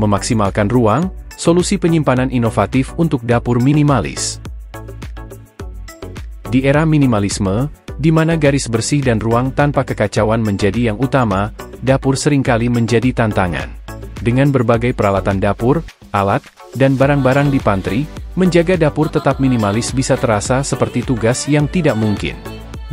Memaksimalkan ruang, solusi penyimpanan inovatif untuk dapur minimalis. Di era minimalisme, di mana garis bersih dan ruang tanpa kekacauan menjadi yang utama, dapur seringkali menjadi tantangan. Dengan berbagai peralatan dapur, alat, dan barang-barang di pantry, menjaga dapur tetap minimalis bisa terasa seperti tugas yang tidak mungkin.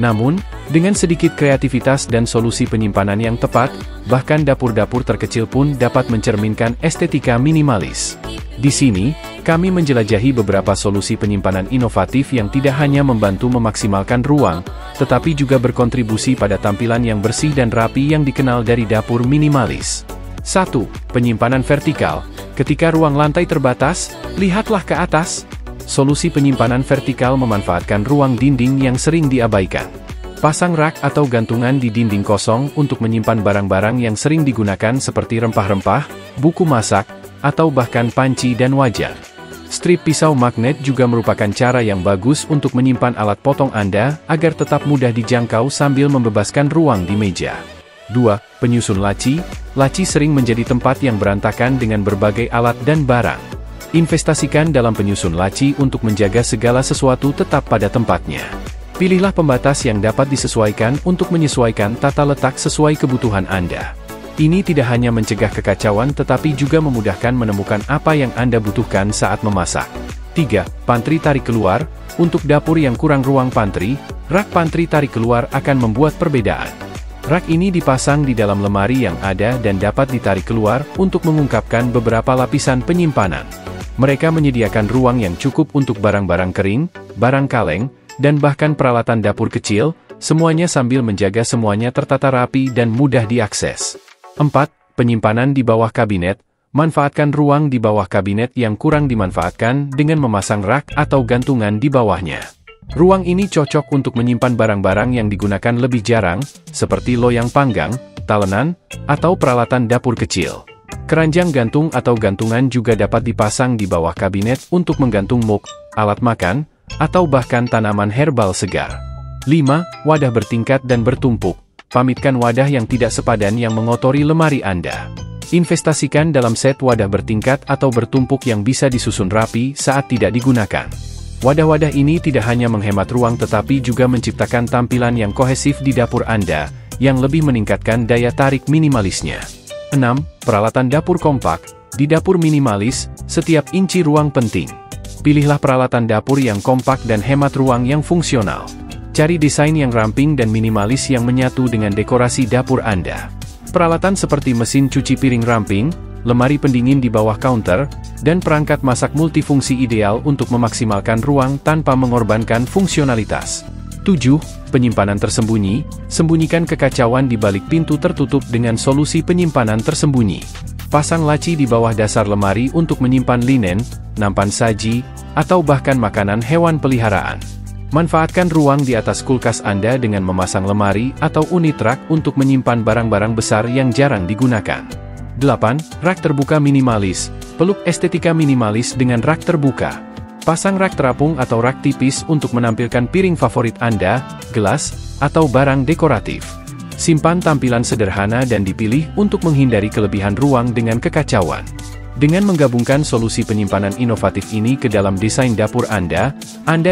Namun, dengan sedikit kreativitas dan solusi penyimpanan yang tepat, bahkan dapur-dapur terkecil pun dapat mencerminkan estetika minimalis. Di sini, kami menjelajahi beberapa solusi penyimpanan inovatif yang tidak hanya membantu memaksimalkan ruang, tetapi juga berkontribusi pada tampilan yang bersih dan rapi yang dikenal dari dapur minimalis. 1. Penyimpanan vertikal. Ketika ruang lantai terbatas, lihatlah ke atas. Solusi penyimpanan vertikal memanfaatkan ruang dinding yang sering diabaikan. Pasang rak atau gantungan di dinding kosong untuk menyimpan barang-barang yang sering digunakan seperti rempah-rempah, buku masak, atau bahkan panci dan wajan. Strip pisau magnet juga merupakan cara yang bagus untuk menyimpan alat potong Anda agar tetap mudah dijangkau sambil membebaskan ruang di meja. 2. Penyusun laci. Laci sering menjadi tempat yang berantakan dengan berbagai alat dan barang. Investasikan dalam penyusun laci untuk menjaga segala sesuatu tetap pada tempatnya. Pilihlah pembatas yang dapat disesuaikan untuk menyesuaikan tata letak sesuai kebutuhan Anda. Ini tidak hanya mencegah kekacauan tetapi juga memudahkan menemukan apa yang Anda butuhkan saat memasak. 3. Pantry tarik keluar. Untuk dapur yang kurang ruang pantry, rak pantry tarik keluar akan membuat perbedaan. Rak ini dipasang di dalam lemari yang ada dan dapat ditarik keluar untuk mengungkapkan beberapa lapisan penyimpanan. Mereka menyediakan ruang yang cukup untuk barang-barang kering, barang kaleng, dan bahkan peralatan dapur kecil, semuanya sambil menjaga semuanya tertata rapi dan mudah diakses. 4. Penyimpanan di bawah kabinet. Manfaatkan ruang di bawah kabinet yang kurang dimanfaatkan dengan memasang rak atau gantungan di bawahnya. Ruang ini cocok untuk menyimpan barang-barang yang digunakan lebih jarang, seperti loyang panggang, talenan, atau peralatan dapur kecil. Keranjang gantung atau gantungan juga dapat dipasang di bawah kabinet untuk menggantung mug, alat makan, atau bahkan tanaman herbal segar. 5. Wadah bertingkat dan bertumpuk. Pamitkan wadah yang tidak sepadan yang mengotori lemari Anda. Investasikan dalam set wadah bertingkat atau bertumpuk yang bisa disusun rapi saat tidak digunakan. Wadah-wadah ini tidak hanya menghemat ruang tetapi juga menciptakan tampilan yang kohesif di dapur Anda, yang lebih meningkatkan daya tarik minimalisnya. 6. Peralatan dapur kompak. Di dapur minimalis, setiap inci ruang penting. Pilihlah peralatan dapur yang kompak dan hemat ruang yang fungsional. Cari desain yang ramping dan minimalis yang menyatu dengan dekorasi dapur Anda. Peralatan seperti mesin cuci piring ramping, lemari pendingin di bawah counter, dan perangkat masak multifungsi ideal untuk memaksimalkan ruang tanpa mengorbankan fungsionalitas. 7. Penyimpanan tersembunyi. Sembunyikan kekacauan di balik pintu tertutup dengan solusi penyimpanan tersembunyi. Pasang laci di bawah dasar lemari untuk menyimpan linen, nampan saji, atau bahkan makanan hewan peliharaan. Manfaatkan ruang di atas kulkas Anda dengan memasang lemari atau unit rak untuk menyimpan barang-barang besar yang jarang digunakan. 8. Rak terbuka minimalis. Peluk estetika minimalis dengan rak terbuka. Pasang rak terapung atau rak tipis untuk menampilkan piring favorit Anda, gelas, atau barang dekoratif. Simpan tampilan sederhana dan dipilih untuk menghindari kelebihan ruang dengan kekacauan. Dengan menggabungkan solusi penyimpanan inovatif ini ke dalam desain dapur Anda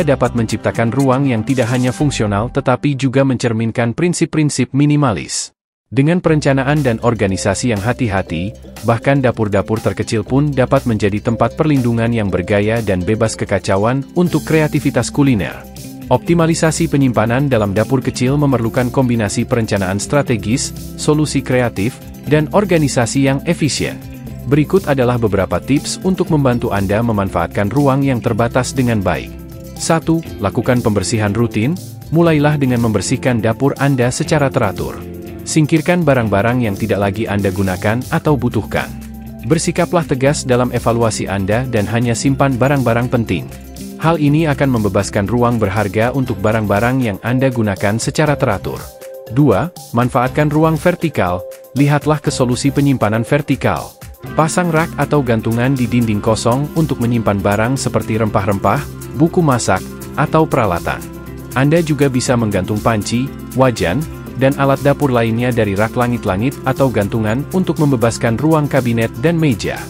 dapat menciptakan ruang yang tidak hanya fungsional tetapi juga mencerminkan prinsip-prinsip minimalis. Dengan perencanaan dan organisasi yang hati-hati, bahkan dapur-dapur terkecil pun dapat menjadi tempat perlindungan yang bergaya dan bebas kekacauan untuk kreativitas kuliner. Optimalisasi penyimpanan dalam dapur kecil memerlukan kombinasi perencanaan strategis, solusi kreatif, dan organisasi yang efisien. Berikut adalah beberapa tips untuk membantu Anda memanfaatkan ruang yang terbatas dengan baik. 1. Lakukan pembersihan rutin. Mulailah dengan membersihkan dapur Anda secara teratur. Singkirkan barang-barang yang tidak lagi Anda gunakan atau butuhkan. Bersikaplah tegas dalam evaluasi Anda dan hanya simpan barang-barang penting. Hal ini akan membebaskan ruang berharga untuk barang-barang yang Anda gunakan secara teratur. 2. Manfaatkan ruang vertikal. Lihatlah ke solusi penyimpanan vertikal. Pasang rak atau gantungan di dinding kosong untuk menyimpan barang seperti rempah-rempah, buku masak, atau peralatan. Anda juga bisa menggantung panci, wajan, dan alat dapur lainnya dari rak langit-langit atau gantungan untuk membebaskan ruang kabinet dan meja.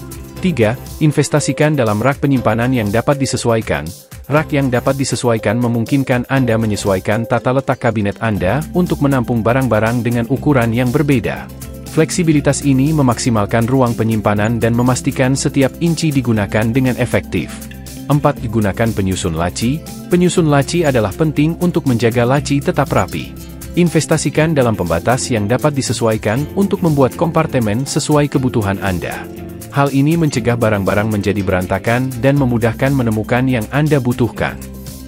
3. Investasikan dalam rak penyimpanan yang dapat disesuaikan. Rak yang dapat disesuaikan memungkinkan Anda menyesuaikan tata letak kabinet Anda untuk menampung barang-barang dengan ukuran yang berbeda. Fleksibilitas ini memaksimalkan ruang penyimpanan dan memastikan setiap inci digunakan dengan efektif. 4. Gunakan penyusun laci. Penyusun laci adalah penting untuk menjaga laci tetap rapi. Investasikan dalam pembatas yang dapat disesuaikan untuk membuat kompartemen sesuai kebutuhan Anda. Hal ini mencegah barang-barang menjadi berantakan dan memudahkan menemukan yang Anda butuhkan.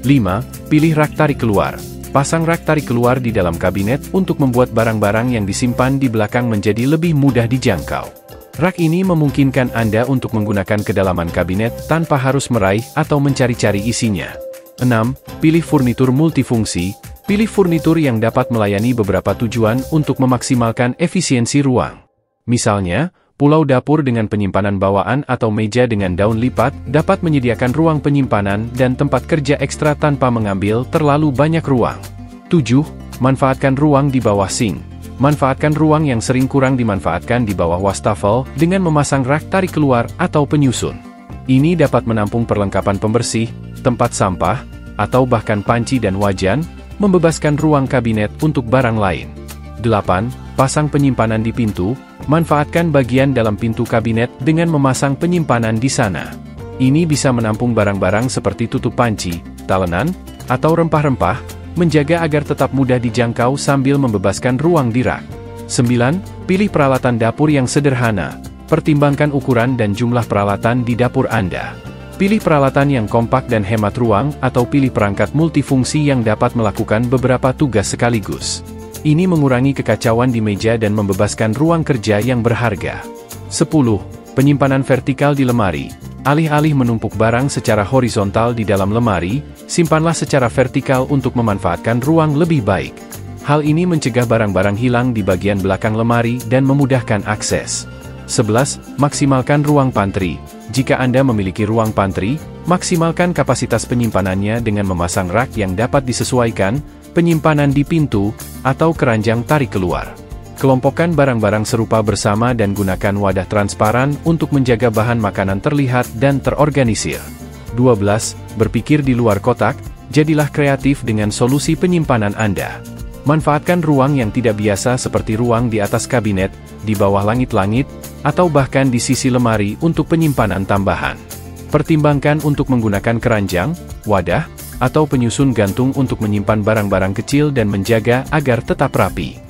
5. Pilih rak tarik keluar. Pasang rak tarik keluar di dalam kabinet untuk membuat barang-barang yang disimpan di belakang menjadi lebih mudah dijangkau. Rak ini memungkinkan Anda untuk menggunakan kedalaman kabinet tanpa harus meraih atau mencari-cari isinya. 6. Pilih furnitur multifungsi. Pilih furnitur yang dapat melayani beberapa tujuan untuk memaksimalkan efisiensi ruang. Misalnya, pulau dapur dengan penyimpanan bawaan atau meja dengan daun lipat dapat menyediakan ruang penyimpanan dan tempat kerja ekstra tanpa mengambil terlalu banyak ruang. 7. Manfaatkan ruang di bawah sink. Manfaatkan ruang yang sering kurang dimanfaatkan di bawah wastafel dengan memasang rak tarik keluar atau penyusun. Ini dapat menampung perlengkapan pembersih, tempat sampah, atau bahkan panci dan wajan, membebaskan ruang kabinet untuk barang lain. 8. Pasang penyimpanan di pintu. Manfaatkan bagian dalam pintu kabinet dengan memasang penyimpanan di sana. Ini bisa menampung barang-barang seperti tutup panci, talenan, atau rempah-rempah, menjaga agar tetap mudah dijangkau sambil membebaskan ruang di rak. 9. Pilih peralatan dapur yang sederhana. Pertimbangkan ukuran dan jumlah peralatan di dapur Anda. Pilih peralatan yang kompak dan hemat ruang atau pilih perangkat multifungsi yang dapat melakukan beberapa tugas sekaligus. Ini mengurangi kekacauan di meja dan membebaskan ruang kerja yang berharga. 10. Penyimpanan vertikal di lemari. Alih-alih menumpuk barang secara horizontal di dalam lemari, simpanlah secara vertikal untuk memanfaatkan ruang lebih baik. Hal ini mencegah barang-barang hilang di bagian belakang lemari dan memudahkan akses. 11. Maksimalkan ruang pantry. Jika Anda memiliki ruang pantry, maksimalkan kapasitas penyimpanannya dengan memasang rak yang dapat disesuaikan, penyimpanan di pintu, atau keranjang tarik keluar. Kelompokkan barang-barang serupa bersama dan gunakan wadah transparan untuk menjaga bahan makanan terlihat dan terorganisir. 12. Berpikir di luar kotak, jadilah kreatif dengan solusi penyimpanan Anda. Manfaatkan ruang yang tidak biasa seperti ruang di atas kabinet, di bawah langit-langit, atau bahkan di sisi lemari untuk penyimpanan tambahan. Pertimbangkan untuk menggunakan keranjang, wadah, atau penyusun gantung untuk menyimpan barang-barang kecil dan menjaga agar tetap rapi.